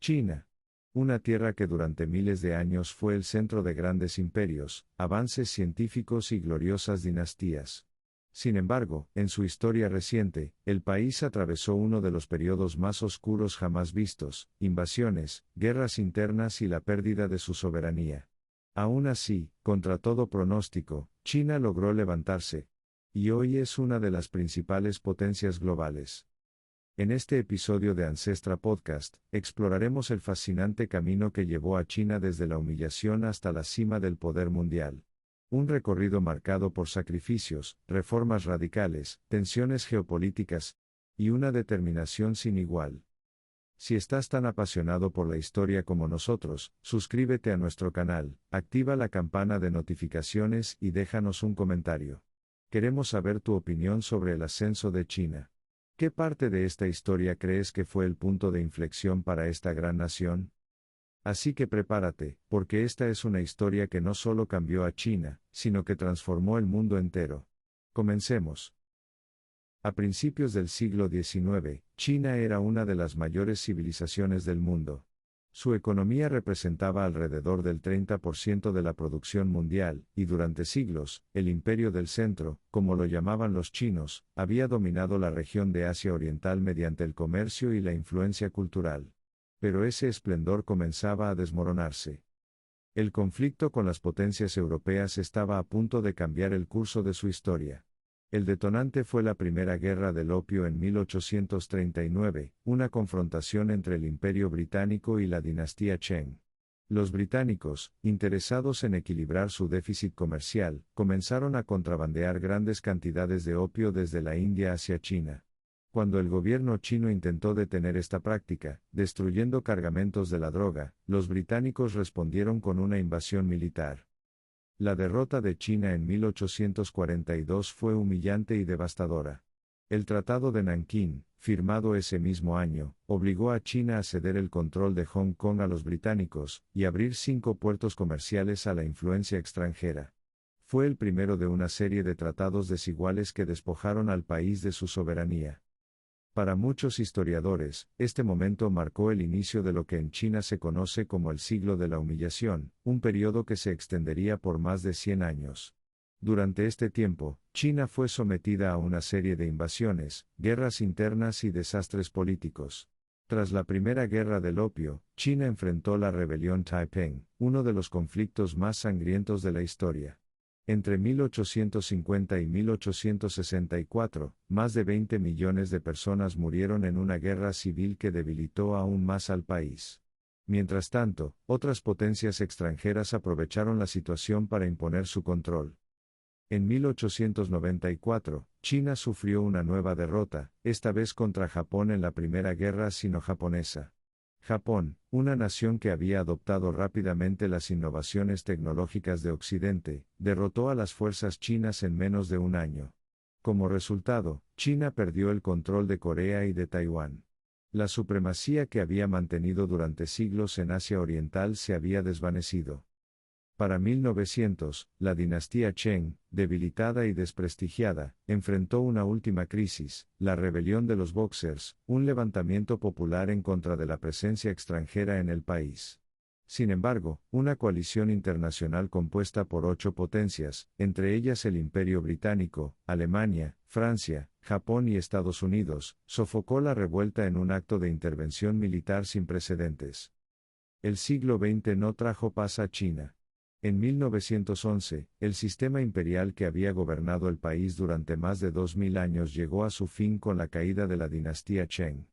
China. Una tierra que durante miles de años fue el centro de grandes imperios, avances científicos y gloriosas dinastías. Sin embargo, en su historia reciente, el país atravesó uno de los periodos más oscuros jamás vistos: invasiones, guerras internas y la pérdida de su soberanía. Aún así, contra todo pronóstico, China logró levantarse. Y hoy es una de las principales potencias globales. En este episodio de Ancestra Podcast, exploraremos el fascinante camino que llevó a China desde la humillación hasta la cima del poder mundial. Un recorrido marcado por sacrificios, reformas radicales, tensiones geopolíticas y una determinación sin igual. Si estás tan apasionado por la historia como nosotros, suscríbete a nuestro canal, activa la campana de notificaciones y déjanos un comentario. Queremos saber tu opinión sobre el ascenso de China. ¿Qué parte de esta historia crees que fue el punto de inflexión para esta gran nación? Así que prepárate, porque esta es una historia que no solo cambió a China, sino que transformó el mundo entero. Comencemos. A principios del siglo XIX, China era una de las mayores civilizaciones del mundo. Su economía representaba alrededor del 30% de la producción mundial, y durante siglos, el Imperio del Centro, como lo llamaban los chinos, había dominado la región de Asia Oriental mediante el comercio y la influencia cultural. Pero ese esplendor comenzaba a desmoronarse. El conflicto con las potencias europeas estaba a punto de cambiar el curso de su historia. El detonante fue la Primera Guerra del Opio en 1839, una confrontación entre el Imperio Británico y la dinastía Cheng. Los británicos, interesados en equilibrar su déficit comercial, comenzaron a contrabandear grandes cantidades de opio desde la India hacia China. Cuando el gobierno chino intentó detener esta práctica, destruyendo cargamentos de la droga, los británicos respondieron con una invasión militar. La derrota de China en 1842 fue humillante y devastadora. El Tratado de Nankín, firmado ese mismo año, obligó a China a ceder el control de Hong Kong a los británicos, y abrir 5 puertos comerciales a la influencia extranjera. Fue el primero de una serie de tratados desiguales que despojaron al país de su soberanía. Para muchos historiadores, este momento marcó el inicio de lo que en China se conoce como el siglo de la humillación, un periodo que se extendería por más de 100 años. Durante este tiempo, China fue sometida a una serie de invasiones, guerras internas y desastres políticos. Tras la Primera Guerra del Opio, China enfrentó la rebelión Taiping, uno de los conflictos más sangrientos de la historia. Entre 1850 y 1864, más de 20 millones de personas murieron en una guerra civil que debilitó aún más al país. Mientras tanto, otras potencias extranjeras aprovecharon la situación para imponer su control. En 1894, China sufrió una nueva derrota, esta vez contra Japón en la Primera Guerra Sino-Japonesa. Japón, una nación que había adoptado rápidamente las innovaciones tecnológicas de Occidente, derrotó a las fuerzas chinas en menos de un año. Como resultado, China perdió el control de Corea y de Taiwán. La supremacía que había mantenido durante siglos en Asia Oriental se había desvanecido. Para 1900, la dinastía Cheng, debilitada y desprestigiada, enfrentó una última crisis: la rebelión de los Boxers, un levantamiento popular en contra de la presencia extranjera en el país. Sin embargo, una coalición internacional compuesta por 8 potencias, entre ellas el Imperio Británico, Alemania, Francia, Japón y Estados Unidos, sofocó la revuelta en un acto de intervención militar sin precedentes. El siglo XX no trajo paz a China. En 1911, el sistema imperial que había gobernado el país durante más de 2000 años llegó a su fin con la caída de la dinastía Cheng.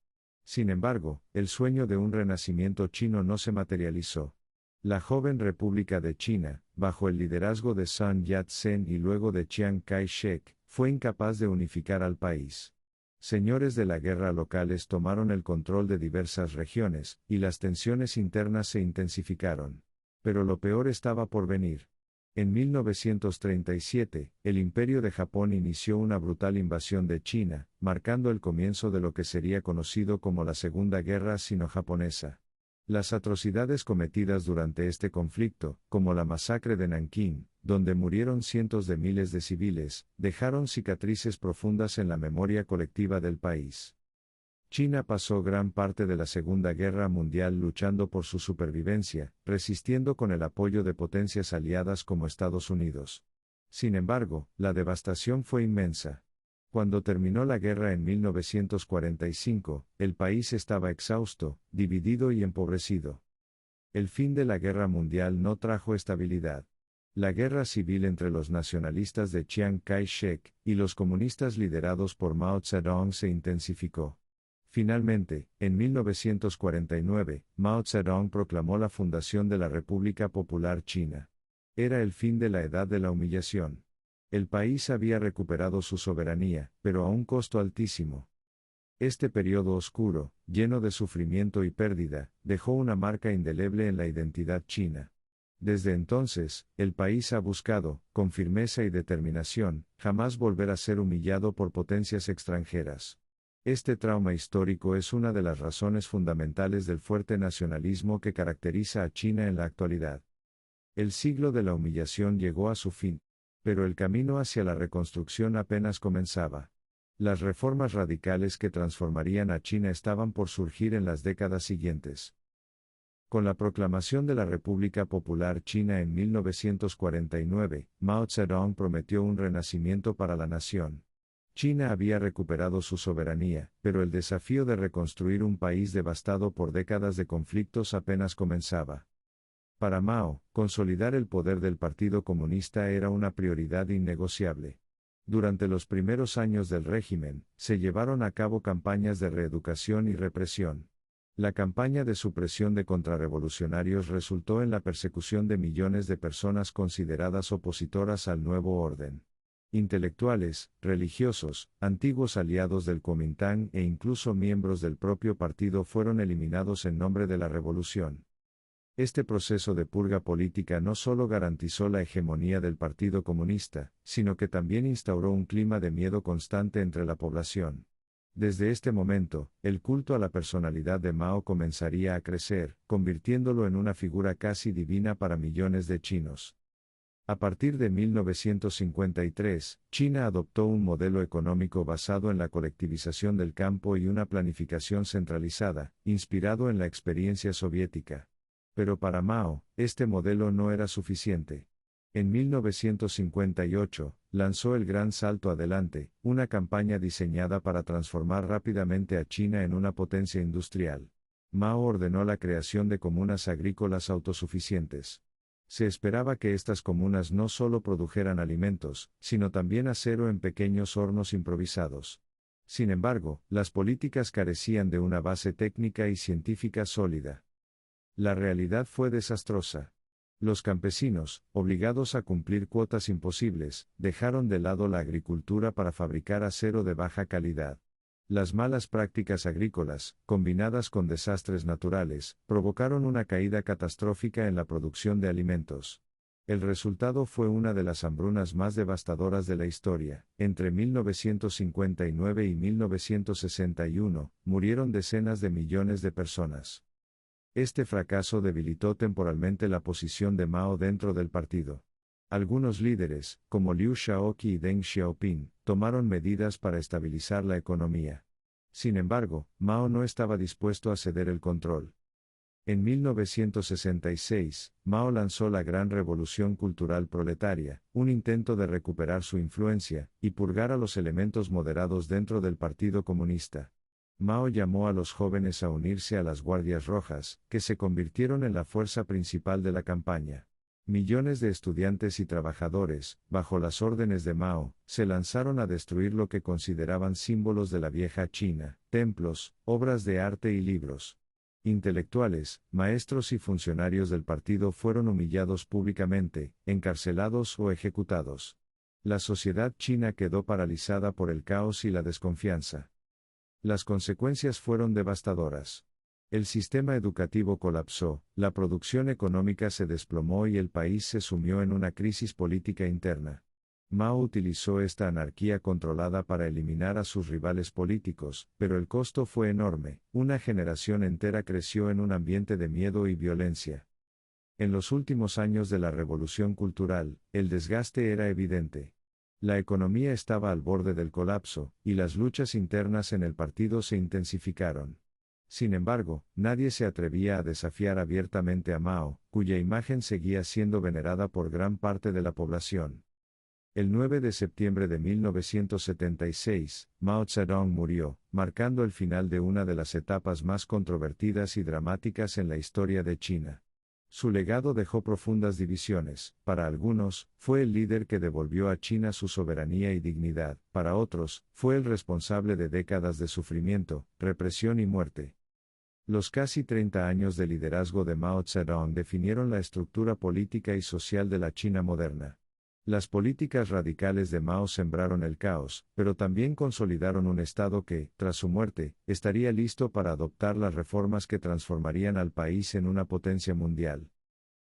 Sin embargo, el sueño de un renacimiento chino no se materializó. La joven República de China, bajo el liderazgo de Sun Yat-sen y luego de Chiang Kai-shek, fue incapaz de unificar al país. Señores de la guerra locales tomaron el control de diversas regiones, y las tensiones internas se intensificaron. Pero lo peor estaba por venir. En 1937, el Imperio de Japón inició una brutal invasión de China, marcando el comienzo de lo que sería conocido como la Segunda Guerra Sino-Japonesa. Las atrocidades cometidas durante este conflicto, como la masacre de Nankín, donde murieron cientos de miles de civiles, dejaron cicatrices profundas en la memoria colectiva del país. China pasó gran parte de la Segunda Guerra Mundial luchando por su supervivencia, resistiendo con el apoyo de potencias aliadas como Estados Unidos. Sin embargo, la devastación fue inmensa. Cuando terminó la guerra en 1945, el país estaba exhausto, dividido y empobrecido. El fin de la guerra mundial no trajo estabilidad. La guerra civil entre los nacionalistas de Chiang Kai-shek y los comunistas liderados por Mao Zedong se intensificó. Finalmente, en 1949, Mao Zedong proclamó la fundación de la República Popular China. Era el fin de la edad de la humillación. El país había recuperado su soberanía, pero a un costo altísimo. Este periodo oscuro, lleno de sufrimiento y pérdida, dejó una marca indeleble en la identidad china. Desde entonces, el país ha buscado, con firmeza y determinación, jamás volver a ser humillado por potencias extranjeras. Este trauma histórico es una de las razones fundamentales del fuerte nacionalismo que caracteriza a China en la actualidad. El siglo de la humillación llegó a su fin, pero el camino hacia la reconstrucción apenas comenzaba. Las reformas radicales que transformarían a China estaban por surgir en las décadas siguientes. Con la proclamación de la República Popular China en 1949, Mao Zedong prometió un renacimiento para la nación. China había recuperado su soberanía, pero el desafío de reconstruir un país devastado por décadas de conflictos apenas comenzaba. Para Mao, consolidar el poder del Partido Comunista era una prioridad innegociable. Durante los primeros años del régimen, se llevaron a cabo campañas de reeducación y represión. La campaña de supresión de contrarrevolucionarios resultó en la persecución de millones de personas consideradas opositoras al nuevo orden. Intelectuales, religiosos, antiguos aliados del Kuomintang e incluso miembros del propio partido fueron eliminados en nombre de la revolución. Este proceso de purga política no solo garantizó la hegemonía del Partido Comunista, sino que también instauró un clima de miedo constante entre la población. Desde este momento, el culto a la personalidad de Mao comenzaría a crecer, convirtiéndolo en una figura casi divina para millones de chinos. A partir de 1953, China adoptó un modelo económico basado en la colectivización del campo y una planificación centralizada, inspirado en la experiencia soviética. Pero para Mao, este modelo no era suficiente. En 1958, lanzó el Gran Salto Adelante, una campaña diseñada para transformar rápidamente a China en una potencia industrial. Mao ordenó la creación de comunas agrícolas autosuficientes. Se esperaba que estas comunas no solo produjeran alimentos, sino también acero en pequeños hornos improvisados. Sin embargo, las políticas carecían de una base técnica y científica sólida. La realidad fue desastrosa. Los campesinos, obligados a cumplir cuotas imposibles, dejaron de lado la agricultura para fabricar acero de baja calidad. Las malas prácticas agrícolas, combinadas con desastres naturales, provocaron una caída catastrófica en la producción de alimentos. El resultado fue una de las hambrunas más devastadoras de la historia. Entre 1959 y 1961, murieron decenas de millones de personas. Este fracaso debilitó temporalmente la posición de Mao dentro del partido. Algunos líderes, como Liu Shaoqi y Deng Xiaoping, tomaron medidas para estabilizar la economía. Sin embargo, Mao no estaba dispuesto a ceder el control. En 1966, Mao lanzó la Gran Revolución Cultural Proletaria, un intento de recuperar su influencia y purgar a los elementos moderados dentro del Partido Comunista. Mao llamó a los jóvenes a unirse a las Guardias Rojas, que se convirtieron en la fuerza principal de la campaña. Millones de estudiantes y trabajadores, bajo las órdenes de Mao, se lanzaron a destruir lo que consideraban símbolos de la vieja China, templos, obras de arte y libros. Intelectuales, maestros y funcionarios del partido fueron humillados públicamente, encarcelados o ejecutados. La sociedad china quedó paralizada por el caos y la desconfianza. Las consecuencias fueron devastadoras. El sistema educativo colapsó, la producción económica se desplomó y el país se sumió en una crisis política interna. Mao utilizó esta anarquía controlada para eliminar a sus rivales políticos, pero el costo fue enorme. Una generación entera creció en un ambiente de miedo y violencia. En los últimos años de la Revolución Cultural, el desgaste era evidente. La economía estaba al borde del colapso, y las luchas internas en el partido se intensificaron. Sin embargo, nadie se atrevía a desafiar abiertamente a Mao, cuya imagen seguía siendo venerada por gran parte de la población. El 9 de septiembre de 1976, Mao Zedong murió, marcando el final de una de las etapas más controvertidas y dramáticas en la historia de China. Su legado dejó profundas divisiones. Para algunos, fue el líder que devolvió a China su soberanía y dignidad; para otros, fue el responsable de décadas de sufrimiento, represión y muerte. Los casi 30 años de liderazgo de Mao Zedong definieron la estructura política y social de la China moderna. Las políticas radicales de Mao sembraron el caos, pero también consolidaron un Estado que, tras su muerte, estaría listo para adoptar las reformas que transformarían al país en una potencia mundial.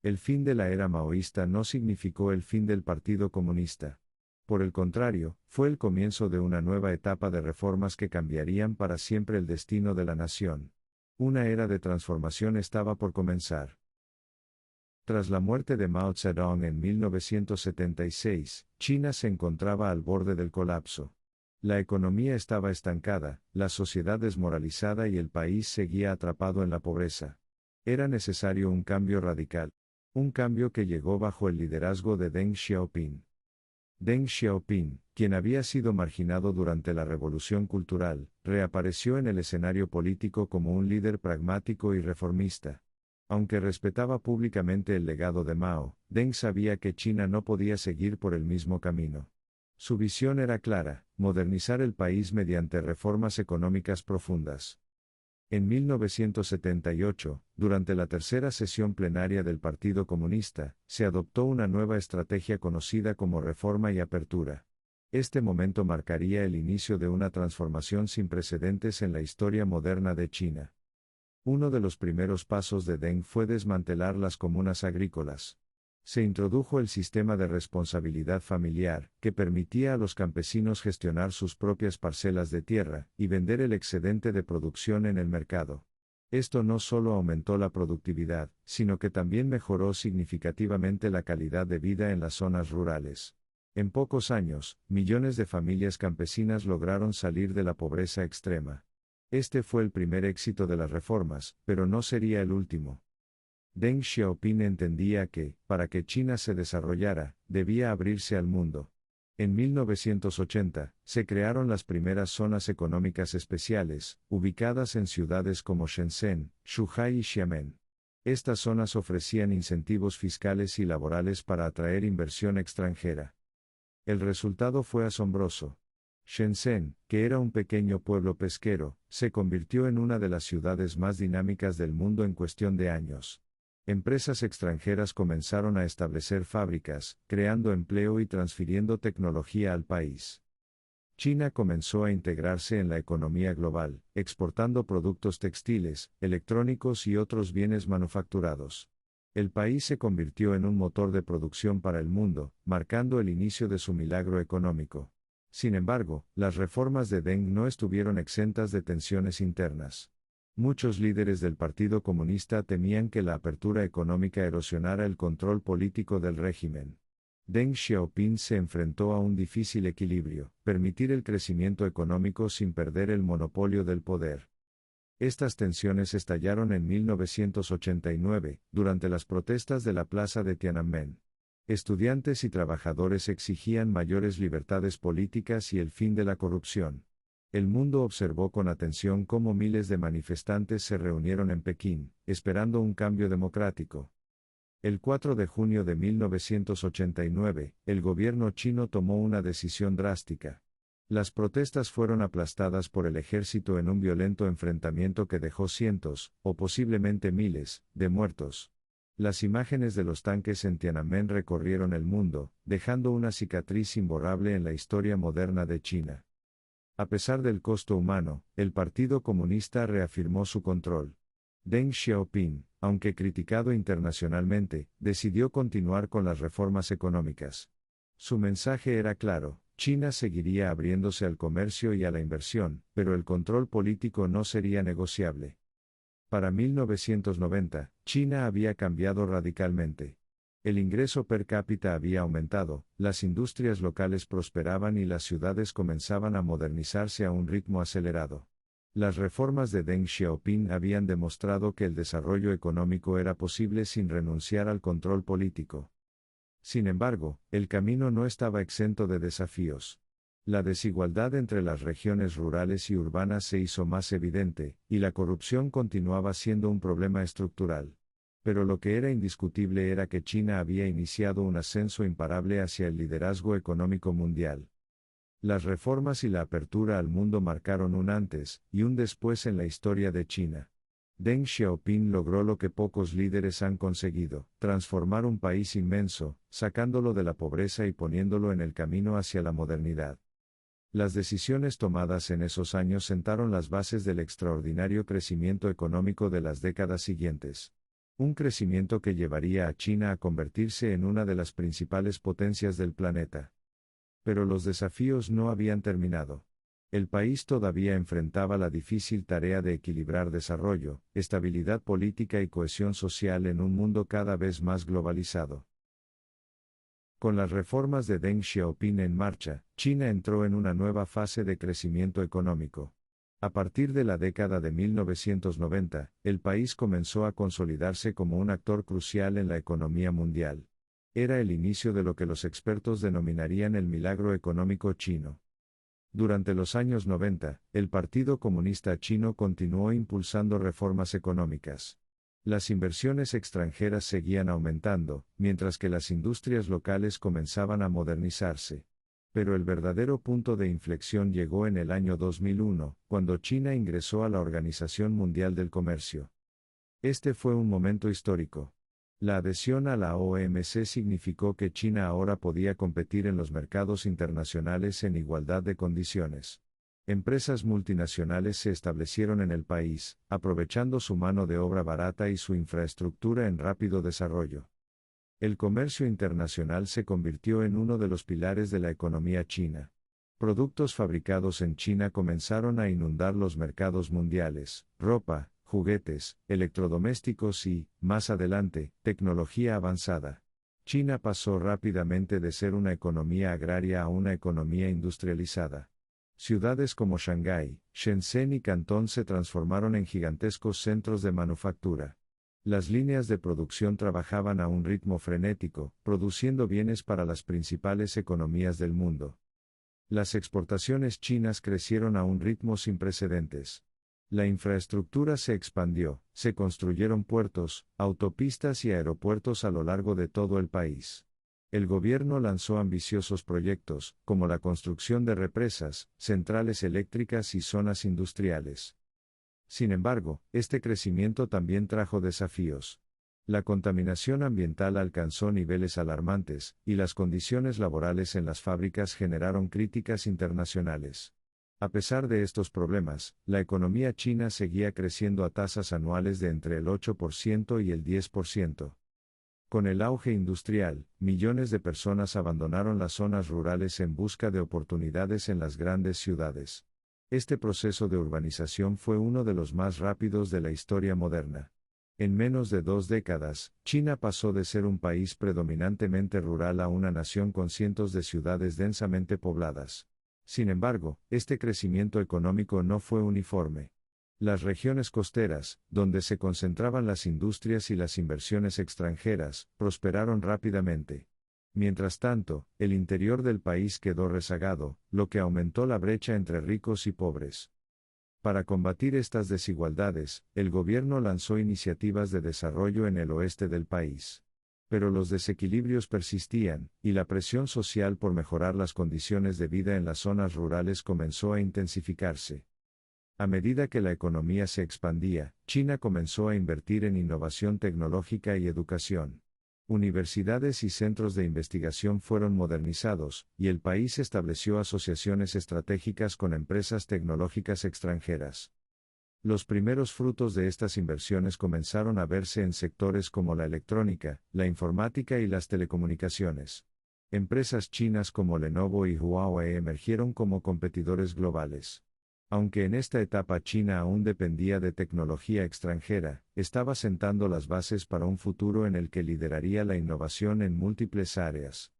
El fin de la era maoísta no significó el fin del Partido Comunista. Por el contrario, fue el comienzo de una nueva etapa de reformas que cambiarían para siempre el destino de la nación. Una era de transformación estaba por comenzar. Tras la muerte de Mao Zedong en 1976, China se encontraba al borde del colapso. La economía estaba estancada, la sociedad desmoralizada y el país seguía atrapado en la pobreza. Era necesario un cambio radical. Un cambio que llegó bajo el liderazgo de Deng Xiaoping. Deng Xiaoping, quien había sido marginado durante la Revolución Cultural, reapareció en el escenario político como un líder pragmático y reformista. Aunque respetaba públicamente el legado de Mao, Deng sabía que China no podía seguir por el mismo camino. Su visión era clara: modernizar el país mediante reformas económicas profundas. En 1978, durante la tercera sesión plenaria del Partido Comunista, se adoptó una nueva estrategia conocida como reforma y apertura. Este momento marcaría el inicio de una transformación sin precedentes en la historia moderna de China. Uno de los primeros pasos de Deng fue desmantelar las comunas agrícolas. Se introdujo el sistema de responsabilidad familiar, que permitía a los campesinos gestionar sus propias parcelas de tierra, y vender el excedente de producción en el mercado. Esto no solo aumentó la productividad, sino que también mejoró significativamente la calidad de vida en las zonas rurales. En pocos años, millones de familias campesinas lograron salir de la pobreza extrema. Este fue el primer éxito de las reformas, pero no sería el último. Deng Xiaoping entendía que, para que China se desarrollara, debía abrirse al mundo. En 1980, se crearon las primeras zonas económicas especiales, ubicadas en ciudades como Shenzhen, Zhuhai y Xiamen. Estas zonas ofrecían incentivos fiscales y laborales para atraer inversión extranjera. El resultado fue asombroso. Shenzhen, que era un pequeño pueblo pesquero, se convirtió en una de las ciudades más dinámicas del mundo en cuestión de años. Empresas extranjeras comenzaron a establecer fábricas, creando empleo y transfiriendo tecnología al país. China comenzó a integrarse en la economía global, exportando productos textiles, electrónicos y otros bienes manufacturados. El país se convirtió en un motor de producción para el mundo, marcando el inicio de su milagro económico. Sin embargo, las reformas de Deng no estuvieron exentas de tensiones internas. Muchos líderes del Partido Comunista temían que la apertura económica erosionara el control político del régimen. Deng Xiaoping se enfrentó a un difícil equilibrio: permitir el crecimiento económico sin perder el monopolio del poder. Estas tensiones estallaron en 1989, durante las protestas de la plaza de Tiananmen. Estudiantes y trabajadores exigían mayores libertades políticas y el fin de la corrupción. El mundo observó con atención cómo miles de manifestantes se reunieron en Pekín, esperando un cambio democrático. El 4 de junio de 1989, el gobierno chino tomó una decisión drástica. Las protestas fueron aplastadas por el ejército en un violento enfrentamiento que dejó cientos, o posiblemente miles, de muertos. Las imágenes de los tanques en Tiananmen recorrieron el mundo, dejando una cicatriz imborrable en la historia moderna de China. A pesar del costo humano, el Partido Comunista reafirmó su control. Deng Xiaoping, aunque criticado internacionalmente, decidió continuar con las reformas económicas. Su mensaje era claro: China seguiría abriéndose al comercio y a la inversión, pero el control político no sería negociable. Para 1990, China había cambiado radicalmente. El ingreso per cápita había aumentado, las industrias locales prosperaban y las ciudades comenzaban a modernizarse a un ritmo acelerado. Las reformas de Deng Xiaoping habían demostrado que el desarrollo económico era posible sin renunciar al control político. Sin embargo, el camino no estaba exento de desafíos. La desigualdad entre las regiones rurales y urbanas se hizo más evidente, y la corrupción continuaba siendo un problema estructural. Pero lo que era indiscutible era que China había iniciado un ascenso imparable hacia el liderazgo económico mundial. Las reformas y la apertura al mundo marcaron un antes y un después en la historia de China. Deng Xiaoping logró lo que pocos líderes han conseguido, transformar un país inmenso, sacándolo de la pobreza y poniéndolo en el camino hacia la modernidad. Las decisiones tomadas en esos años sentaron las bases del extraordinario crecimiento económico de las décadas siguientes. Un crecimiento que llevaría a China a convertirse en una de las principales potencias del planeta. Pero los desafíos no habían terminado. El país todavía enfrentaba la difícil tarea de equilibrar desarrollo, estabilidad política y cohesión social en un mundo cada vez más globalizado. Con las reformas de Deng Xiaoping en marcha, China entró en una nueva fase de crecimiento económico. A partir de la década de 1990, el país comenzó a consolidarse como un actor crucial en la economía mundial. Era el inicio de lo que los expertos denominarían el milagro económico chino. Durante los años 90, el Partido Comunista Chino continuó impulsando reformas económicas. Las inversiones extranjeras seguían aumentando, mientras que las industrias locales comenzaban a modernizarse. Pero el verdadero punto de inflexión llegó en el año 2001, cuando China ingresó a la Organización Mundial del Comercio. Este fue un momento histórico. La adhesión a la OMC significó que China ahora podía competir en los mercados internacionales en igualdad de condiciones. Empresas multinacionales se establecieron en el país, aprovechando su mano de obra barata y su infraestructura en rápido desarrollo. El comercio internacional se convirtió en uno de los pilares de la economía china. Productos fabricados en China comenzaron a inundar los mercados mundiales: ropa, juguetes, electrodomésticos y, más adelante, tecnología avanzada. China pasó rápidamente de ser una economía agraria a una economía industrializada. Ciudades como Shanghái, Shenzhen y Cantón se transformaron en gigantescos centros de manufactura. Las líneas de producción trabajaban a un ritmo frenético, produciendo bienes para las principales economías del mundo. Las exportaciones chinas crecieron a un ritmo sin precedentes. La infraestructura se expandió, se construyeron puertos, autopistas y aeropuertos a lo largo de todo el país. El gobierno lanzó ambiciosos proyectos, como la construcción de represas, centrales eléctricas y zonas industriales. Sin embargo, este crecimiento también trajo desafíos. La contaminación ambiental alcanzó niveles alarmantes, y las condiciones laborales en las fábricas generaron críticas internacionales. A pesar de estos problemas, la economía china seguía creciendo a tasas anuales de entre el 8% y el 10%. Con el auge industrial, millones de personas abandonaron las zonas rurales en busca de oportunidades en las grandes ciudades. Este proceso de urbanización fue uno de los más rápidos de la historia moderna. En menos de 2 décadas, China pasó de ser un país predominantemente rural a una nación con cientos de ciudades densamente pobladas. Sin embargo, este crecimiento económico no fue uniforme. Las regiones costeras, donde se concentraban las industrias y las inversiones extranjeras, prosperaron rápidamente. Mientras tanto, el interior del país quedó rezagado, lo que aumentó la brecha entre ricos y pobres. Para combatir estas desigualdades, el gobierno lanzó iniciativas de desarrollo en el oeste del país. Pero los desequilibrios persistían, y la presión social por mejorar las condiciones de vida en las zonas rurales comenzó a intensificarse. A medida que la economía se expandía, China comenzó a invertir en innovación tecnológica y educación. Universidades y centros de investigación fueron modernizados, y el país estableció asociaciones estratégicas con empresas tecnológicas extranjeras. Los primeros frutos de estas inversiones comenzaron a verse en sectores como la electrónica, la informática y las telecomunicaciones. Empresas chinas como Lenovo y Huawei emergieron como competidores globales. Aunque en esta etapa China aún dependía de tecnología extranjera, estaba sentando las bases para un futuro en el que lideraría la innovación en múltiples áreas.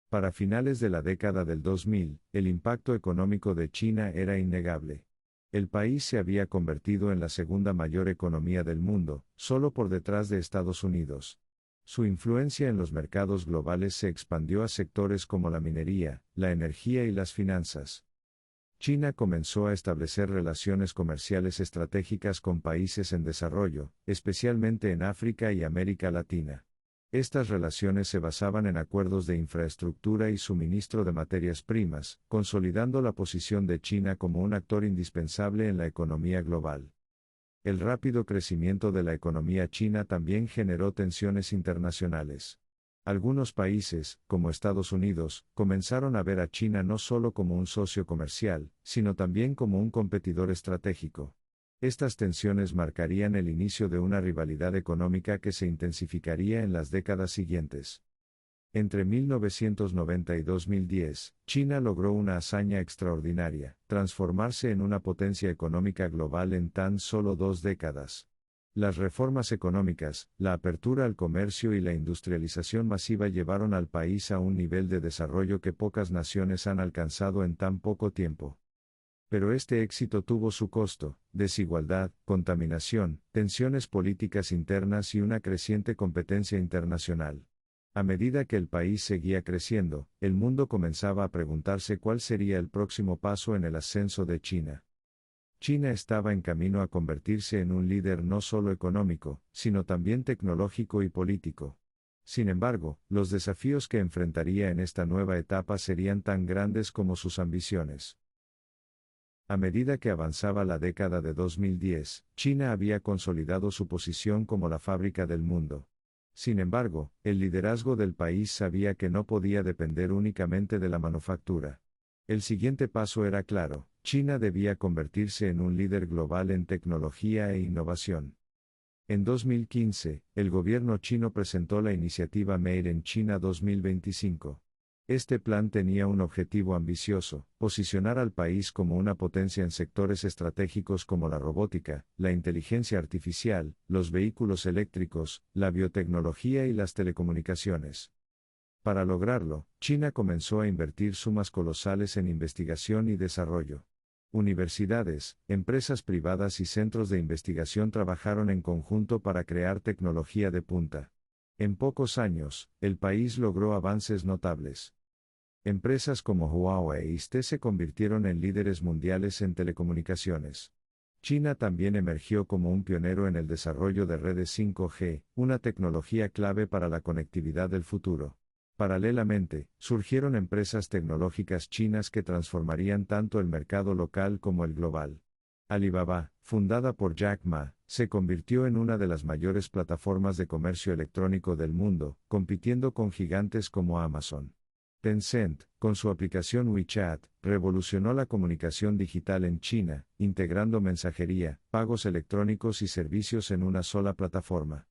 Para finales de la década del 2000, el impacto económico de China era innegable. El país se había convertido en la segunda mayor economía del mundo, solo por detrás de Estados Unidos. Su influencia en los mercados globales se expandió a sectores como la minería, la energía y las finanzas. China comenzó a establecer relaciones comerciales estratégicas con países en desarrollo, especialmente en África y América Latina. Estas relaciones se basaban en acuerdos de infraestructura y suministro de materias primas, consolidando la posición de China como un actor indispensable en la economía global. El rápido crecimiento de la economía china también generó tensiones internacionales. Algunos países, como Estados Unidos, comenzaron a ver a China no solo como un socio comercial, sino también como un competidor estratégico. Estas tensiones marcarían el inicio de una rivalidad económica que se intensificaría en las décadas siguientes. Entre 1990 y 2010, China logró una hazaña extraordinaria, transformarse en una potencia económica global en tan solo 2 décadas. Las reformas económicas, la apertura al comercio y la industrialización masiva llevaron al país a un nivel de desarrollo que pocas naciones han alcanzado en tan poco tiempo. Pero este éxito tuvo su costo: desigualdad, contaminación, tensiones políticas internas y una creciente competencia internacional. A medida que el país seguía creciendo, el mundo comenzaba a preguntarse cuál sería el próximo paso en el ascenso de China. China estaba en camino a convertirse en un líder no solo económico, sino también tecnológico y político. Sin embargo, los desafíos que enfrentaría en esta nueva etapa serían tan grandes como sus ambiciones. A medida que avanzaba la década de 2010, China había consolidado su posición como la fábrica del mundo. Sin embargo, el liderazgo del país sabía que no podía depender únicamente de la manufactura. El siguiente paso era claro: China debía convertirse en un líder global en tecnología e innovación. En 2015, el gobierno chino presentó la iniciativa Made in China 2025. Este plan tenía un objetivo ambicioso: posicionar al país como una potencia en sectores estratégicos como la robótica, la inteligencia artificial, los vehículos eléctricos, la biotecnología y las telecomunicaciones. Para lograrlo, China comenzó a invertir sumas colosales en investigación y desarrollo. Universidades, empresas privadas y centros de investigación trabajaron en conjunto para crear tecnología de punta. En pocos años, el país logró avances notables. Empresas como Huawei y ST se convirtieron en líderes mundiales en telecomunicaciones. China también emergió como un pionero en el desarrollo de redes 5G, una tecnología clave para la conectividad del futuro. Paralelamente, surgieron empresas tecnológicas chinas que transformarían tanto el mercado local como el global. Alibaba, fundada por Jack Ma, se convirtió en una de las mayores plataformas de comercio electrónico del mundo, compitiendo con gigantes como Amazon. Tencent, con su aplicación WeChat, revolucionó la comunicación digital en China, integrando mensajería, pagos electrónicos y servicios en una sola plataforma.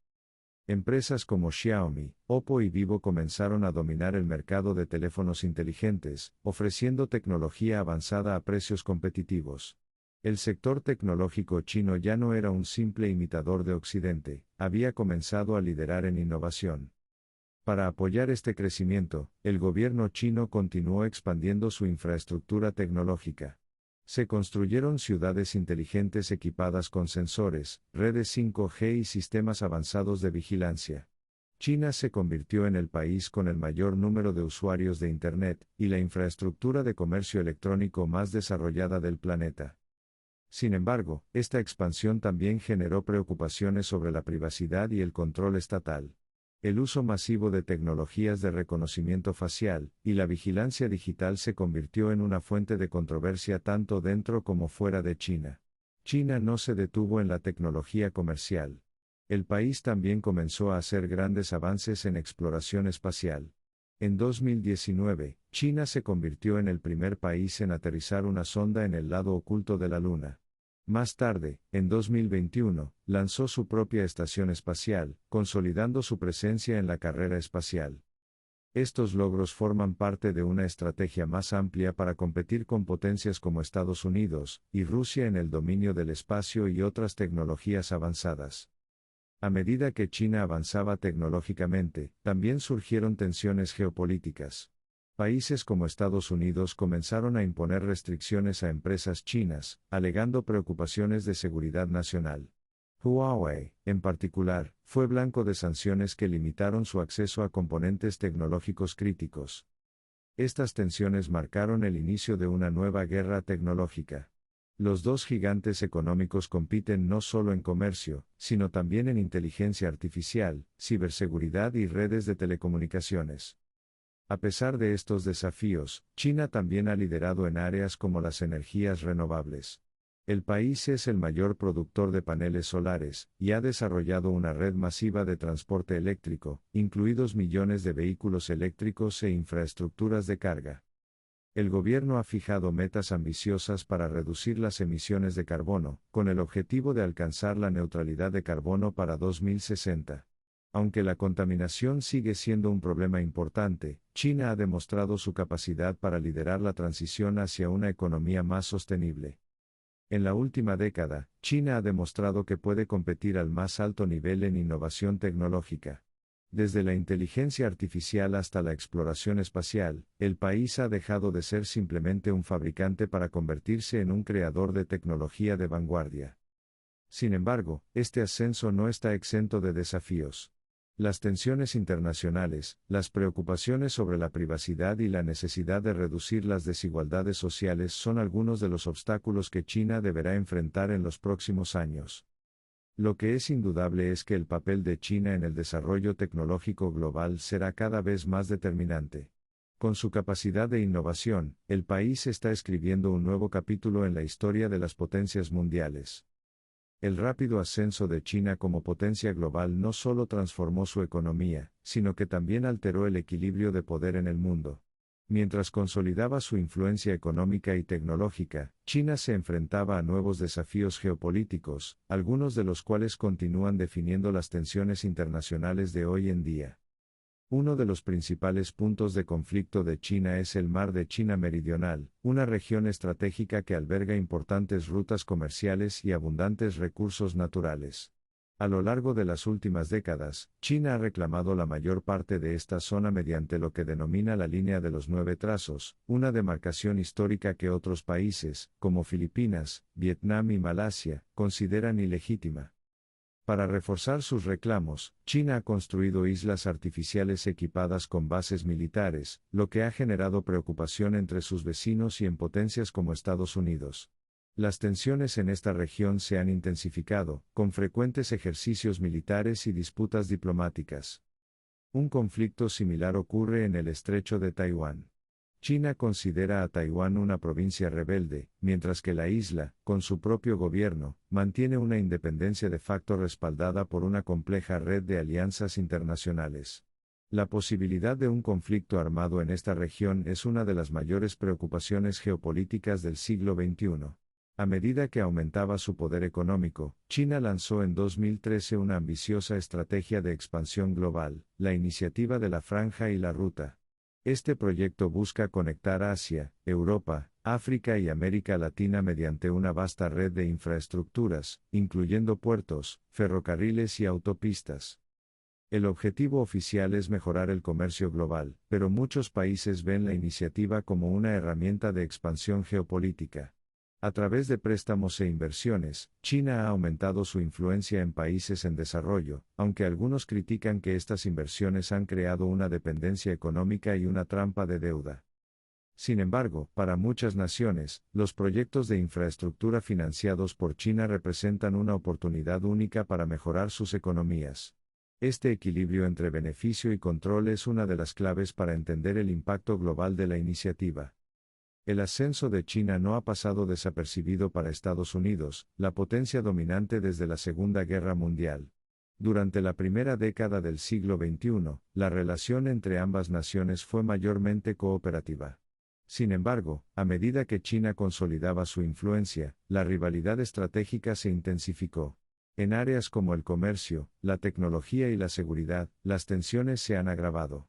Empresas como Xiaomi, Oppo y Vivo comenzaron a dominar el mercado de teléfonos inteligentes, ofreciendo tecnología avanzada a precios competitivos. El sector tecnológico chino ya no era un simple imitador de Occidente, había comenzado a liderar en innovación. Para apoyar este crecimiento, el gobierno chino continuó expandiendo su infraestructura tecnológica. Se construyeron ciudades inteligentes equipadas con sensores, redes 5G y sistemas avanzados de vigilancia. China se convirtió en el país con el mayor número de usuarios de Internet, y la infraestructura de comercio electrónico más desarrollada del planeta. Sin embargo, esta expansión también generó preocupaciones sobre la privacidad y el control estatal. El uso masivo de tecnologías de reconocimiento facial y la vigilancia digital se convirtió en una fuente de controversia tanto dentro como fuera de China. China no se detuvo en la tecnología comercial. El país también comenzó a hacer grandes avances en exploración espacial. En 2019, China se convirtió en el primer país en aterrizar una sonda en el lado oculto de la Luna. Más tarde, en 2021, lanzó su propia estación espacial, consolidando su presencia en la carrera espacial. Estos logros forman parte de una estrategia más amplia para competir con potencias como Estados Unidos y Rusia en el dominio del espacio y otras tecnologías avanzadas. A medida que China avanzaba tecnológicamente, también surgieron tensiones geopolíticas. Países como Estados Unidos comenzaron a imponer restricciones a empresas chinas, alegando preocupaciones de seguridad nacional. Huawei, en particular, fue blanco de sanciones que limitaron su acceso a componentes tecnológicos críticos. Estas tensiones marcaron el inicio de una nueva guerra tecnológica. Los dos gigantes económicos compiten no solo en comercio, sino también en inteligencia artificial, ciberseguridad y redes de telecomunicaciones. A pesar de estos desafíos, China también ha liderado en áreas como las energías renovables. El país es el mayor productor de paneles solares, y ha desarrollado una red masiva de transporte eléctrico, incluidos millones de vehículos eléctricos e infraestructuras de carga. El gobierno ha fijado metas ambiciosas para reducir las emisiones de carbono, con el objetivo de alcanzar la neutralidad de carbono para 2060. Aunque la contaminación sigue siendo un problema importante, China ha demostrado su capacidad para liderar la transición hacia una economía más sostenible. En la última década, China ha demostrado que puede competir al más alto nivel en innovación tecnológica. Desde la inteligencia artificial hasta la exploración espacial, el país ha dejado de ser simplemente un fabricante para convertirse en un creador de tecnología de vanguardia. Sin embargo, este ascenso no está exento de desafíos. Las tensiones internacionales, las preocupaciones sobre la privacidad y la necesidad de reducir las desigualdades sociales son algunos de los obstáculos que China deberá enfrentar en los próximos años. Lo que es indudable es que el papel de China en el desarrollo tecnológico global será cada vez más determinante. Con su capacidad de innovación, el país está escribiendo un nuevo capítulo en la historia de las potencias mundiales. El rápido ascenso de China como potencia global no solo transformó su economía, sino que también alteró el equilibrio de poder en el mundo. Mientras consolidaba su influencia económica y tecnológica, China se enfrentaba a nuevos desafíos geopolíticos, algunos de los cuales continúan definiendo las tensiones internacionales de hoy en día. Uno de los principales puntos de conflicto de China es el Mar de China Meridional, una región estratégica que alberga importantes rutas comerciales y abundantes recursos naturales. A lo largo de las últimas décadas, China ha reclamado la mayor parte de esta zona mediante lo que denomina la Línea de los 9 Trazos, una demarcación histórica que otros países, como Filipinas, Vietnam y Malasia, consideran ilegítima. Para reforzar sus reclamos, China ha construido islas artificiales equipadas con bases militares, lo que ha generado preocupación entre sus vecinos y en potencias como Estados Unidos. Las tensiones en esta región se han intensificado, con frecuentes ejercicios militares y disputas diplomáticas. Un conflicto similar ocurre en el estrecho de Taiwán. China considera a Taiwán una provincia rebelde, mientras que la isla, con su propio gobierno, mantiene una independencia de facto respaldada por una compleja red de alianzas internacionales. La posibilidad de un conflicto armado en esta región es una de las mayores preocupaciones geopolíticas del siglo XXI. A medida que aumentaba su poder económico, China lanzó en 2013 una ambiciosa estrategia de expansión global, la Iniciativa de la Franja y la Ruta. Este proyecto busca conectar Asia, Europa, África y América Latina mediante una vasta red de infraestructuras, incluyendo puertos, ferrocarriles y autopistas. El objetivo oficial es mejorar el comercio global, pero muchos países ven la iniciativa como una herramienta de expansión geopolítica. A través de préstamos e inversiones, China ha aumentado su influencia en países en desarrollo, aunque algunos critican que estas inversiones han creado una dependencia económica y una trampa de deuda. Sin embargo, para muchas naciones, los proyectos de infraestructura financiados por China representan una oportunidad única para mejorar sus economías. Este equilibrio entre beneficio y control es una de las claves para entender el impacto global de la iniciativa. El ascenso de China no ha pasado desapercibido para Estados Unidos, la potencia dominante desde la Segunda Guerra Mundial. Durante la primera década del siglo XXI, la relación entre ambas naciones fue mayormente cooperativa. Sin embargo, a medida que China consolidaba su influencia, la rivalidad estratégica se intensificó. En áreas como el comercio, la tecnología y la seguridad, las tensiones se han agravado.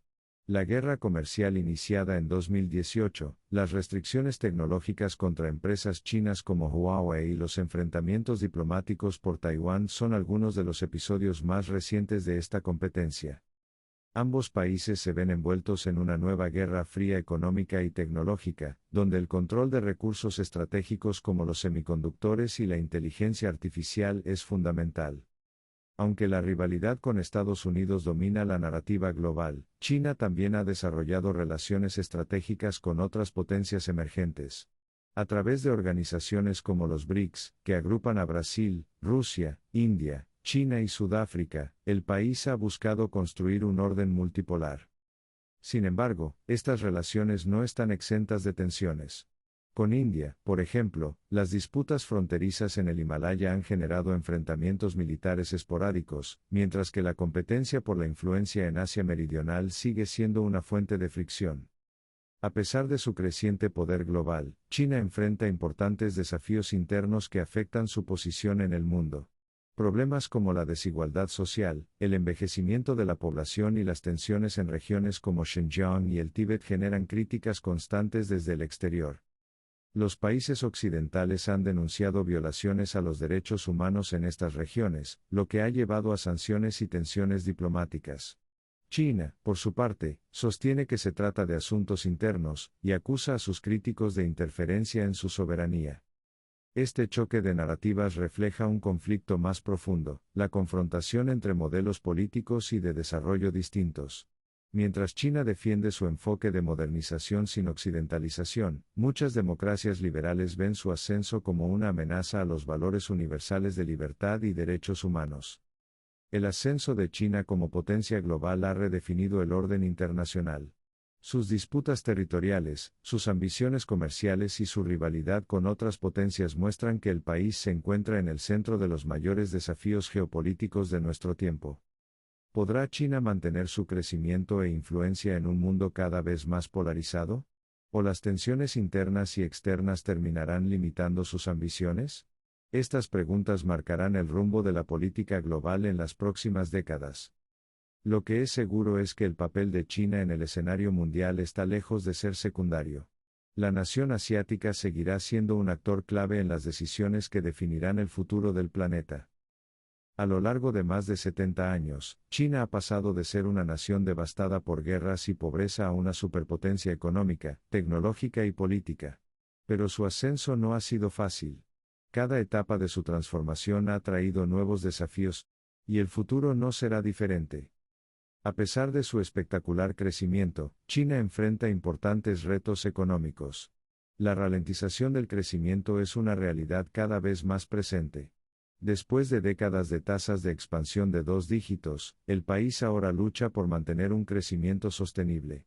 La guerra comercial iniciada en 2018, las restricciones tecnológicas contra empresas chinas como Huawei y los enfrentamientos diplomáticos por Taiwán son algunos de los episodios más recientes de esta competencia. Ambos países se ven envueltos en una nueva guerra fría económica y tecnológica, donde el control de recursos estratégicos como los semiconductores y la inteligencia artificial es fundamental. Aunque la rivalidad con Estados Unidos domina la narrativa global, China también ha desarrollado relaciones estratégicas con otras potencias emergentes. A través de organizaciones como los BRICS, que agrupan a Brasil, Rusia, India, China y Sudáfrica, el país ha buscado construir un orden multipolar. Sin embargo, estas relaciones no están exentas de tensiones. Con India, por ejemplo, las disputas fronterizas en el Himalaya han generado enfrentamientos militares esporádicos, mientras que la competencia por la influencia en Asia Meridional sigue siendo una fuente de fricción. A pesar de su creciente poder global, China enfrenta importantes desafíos internos que afectan su posición en el mundo. Problemas como la desigualdad social, el envejecimiento de la población y las tensiones en regiones como Xinjiang y el Tíbet generan críticas constantes desde el exterior. Los países occidentales han denunciado violaciones a los derechos humanos en estas regiones, lo que ha llevado a sanciones y tensiones diplomáticas. China, por su parte, sostiene que se trata de asuntos internos, y acusa a sus críticos de interferencia en su soberanía. Este choque de narrativas refleja un conflicto más profundo, la confrontación entre modelos políticos y de desarrollo distintos. Mientras China defiende su enfoque de modernización sin occidentalización, muchas democracias liberales ven su ascenso como una amenaza a los valores universales de libertad y derechos humanos. El ascenso de China como potencia global ha redefinido el orden internacional. Sus disputas territoriales, sus ambiciones comerciales y su rivalidad con otras potencias muestran que el país se encuentra en el centro de los mayores desafíos geopolíticos de nuestro tiempo. ¿Podrá China mantener su crecimiento e influencia en un mundo cada vez más polarizado? ¿O las tensiones internas y externas terminarán limitando sus ambiciones? Estas preguntas marcarán el rumbo de la política global en las próximas décadas. Lo que es seguro es que el papel de China en el escenario mundial está lejos de ser secundario. La nación asiática seguirá siendo un actor clave en las decisiones que definirán el futuro del planeta. A lo largo de más de 70 años, China ha pasado de ser una nación devastada por guerras y pobreza a una superpotencia económica, tecnológica y política. Pero su ascenso no ha sido fácil. Cada etapa de su transformación ha traído nuevos desafíos, y el futuro no será diferente. A pesar de su espectacular crecimiento, China enfrenta importantes retos económicos. La ralentización del crecimiento es una realidad cada vez más presente. Después de décadas de tasas de expansión de 2 dígitos, el país ahora lucha por mantener un crecimiento sostenible.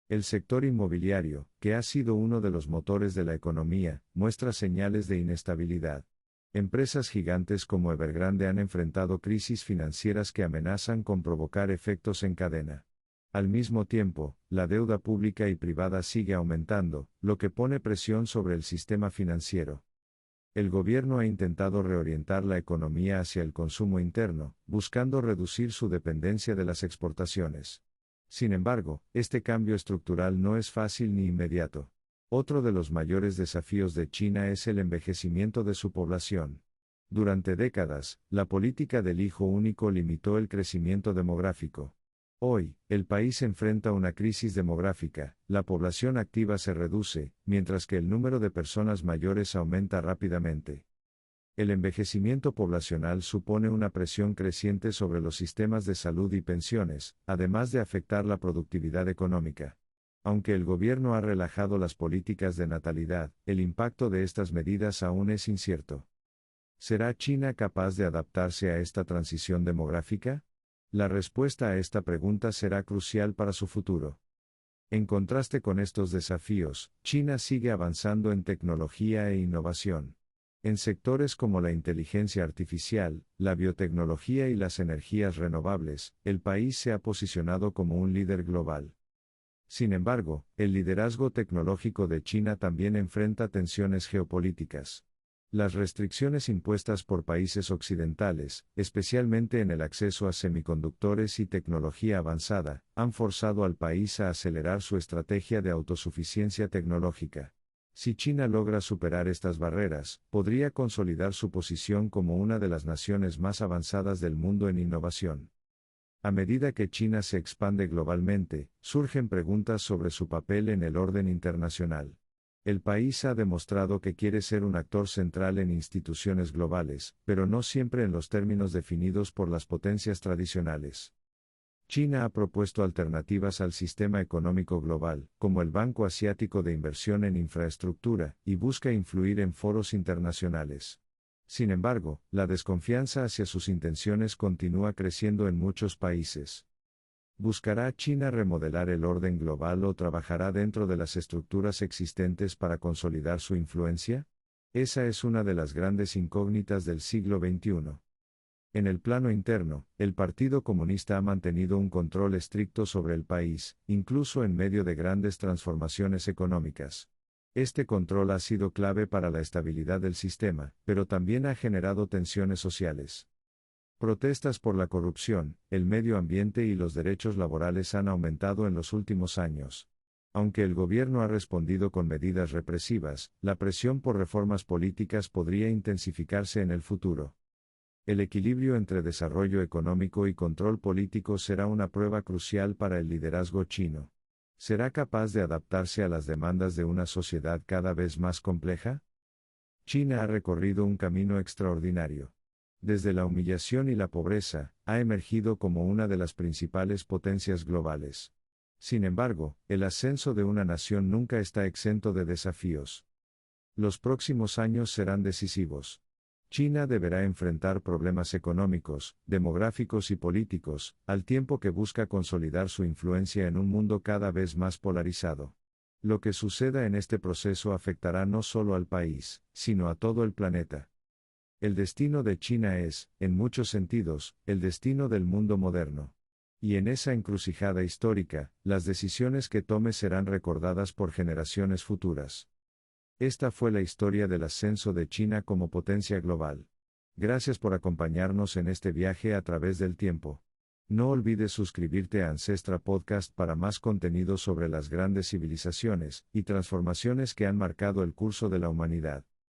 El sector inmobiliario, que ha sido uno de los motores de la economía, muestra señales de inestabilidad. Empresas gigantes como Evergrande han enfrentado crisis financieras que amenazan con provocar efectos en cadena. Al mismo tiempo, la deuda pública y privada sigue aumentando, lo que pone presión sobre el sistema financiero. El gobierno ha intentado reorientar la economía hacia el consumo interno, buscando reducir su dependencia de las exportaciones. Sin embargo, este cambio estructural no es fácil ni inmediato. Otro de los mayores desafíos de China es el envejecimiento de su población. Durante décadas, la política del hijo único limitó el crecimiento demográfico. Hoy, el país enfrenta una crisis demográfica, la población activa se reduce, mientras que el número de personas mayores aumenta rápidamente. El envejecimiento poblacional supone una presión creciente sobre los sistemas de salud y pensiones, además de afectar la productividad económica. Aunque el gobierno ha relajado las políticas de natalidad, el impacto de estas medidas aún es incierto. ¿Será China capaz de adaptarse a esta transición demográfica? La respuesta a esta pregunta será crucial para su futuro. En contraste con estos desafíos, China sigue avanzando en tecnología e innovación. En sectores como la inteligencia artificial, la biotecnología y las energías renovables, el país se ha posicionado como un líder global. Sin embargo, el liderazgo tecnológico de China también enfrenta tensiones geopolíticas. Las restricciones impuestas por países occidentales, especialmente en el acceso a semiconductores y tecnología avanzada, han forzado al país a acelerar su estrategia de autosuficiencia tecnológica. Si China logra superar estas barreras, podría consolidar su posición como una de las naciones más avanzadas del mundo en innovación. A medida que China se expande globalmente, surgen preguntas sobre su papel en el orden internacional. El país ha demostrado que quiere ser un actor central en instituciones globales, pero no siempre en los términos definidos por las potencias tradicionales. China ha propuesto alternativas al sistema económico global, como el Banco Asiático de Inversión en Infraestructura, y busca influir en foros internacionales. Sin embargo, la desconfianza hacia sus intenciones continúa creciendo en muchos países. ¿Buscará China remodelar el orden global o trabajará dentro de las estructuras existentes para consolidar su influencia? Esa es una de las grandes incógnitas del siglo XXI. En el plano interno, el Partido Comunista ha mantenido un control estricto sobre el país, incluso en medio de grandes transformaciones económicas. Este control ha sido clave para la estabilidad del sistema, pero también ha generado tensiones sociales. Protestas por la corrupción, el medio ambiente y los derechos laborales han aumentado en los últimos años. Aunque el gobierno ha respondido con medidas represivas, la presión por reformas políticas podría intensificarse en el futuro. El equilibrio entre desarrollo económico y control político será una prueba crucial para el liderazgo chino. ¿Será capaz de adaptarse a las demandas de una sociedad cada vez más compleja? China ha recorrido un camino extraordinario. Desde la humillación y la pobreza, ha emergido como una de las principales potencias globales. Sin embargo, el ascenso de una nación nunca está exento de desafíos. Los próximos años serán decisivos. China deberá enfrentar problemas económicos, demográficos y políticos, al tiempo que busca consolidar su influencia en un mundo cada vez más polarizado. Lo que suceda en este proceso afectará no solo al país, sino a todo el planeta. El destino de China es, en muchos sentidos, el destino del mundo moderno. Y en esa encrucijada histórica, las decisiones que tome serán recordadas por generaciones futuras. Esta fue la historia del ascenso de China como potencia global. Gracias por acompañarnos en este viaje a través del tiempo. No olvides suscribirte a Ancestra Podcast para más contenido sobre las grandes civilizaciones y transformaciones que han marcado el curso de la humanidad.